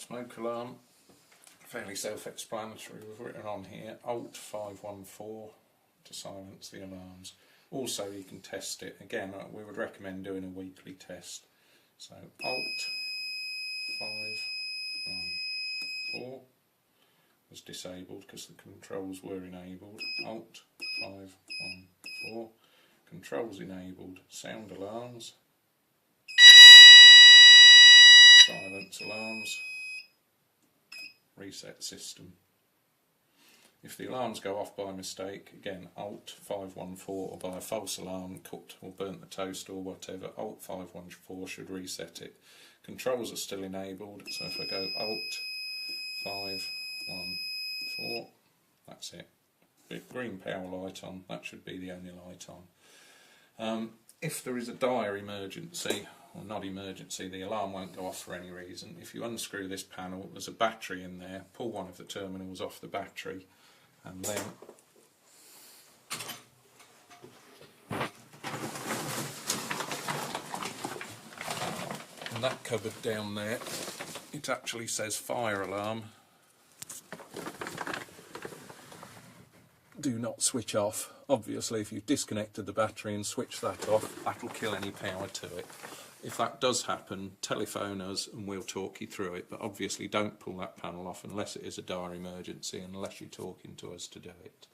Smoke alarm, fairly self-explanatory. We've written on here Alt 514 to silence the alarms. Also you can test it, again we would recommend doing a weekly test. So Alt 514 was disabled because the controls were enabled. Alt 514, controls enabled, sound alarms, silence alarms, reset system. If the alarms go off by mistake, again Alt 514, or by a false alarm, cooked or burnt the toast or whatever, Alt 514 should reset it. Controls are still enabled, so if I go Alt 514, that's it. Big green power light on, that should be the only light on. If there is a dire emergency, or not emergency, the alarm won't go off for any reason. If you unscrew this panel, there's a battery in there, pull one of the terminals off the battery, and then in that cupboard down there, it actually says fire alarm. Do not switch off. Obviously if you've disconnected the battery and switched that off, that'll kill any power to it. If that does happen, telephone us and we'll talk you through it, but obviously don't pull that panel off unless it is a dire emergency, unless you're talking to us to do it.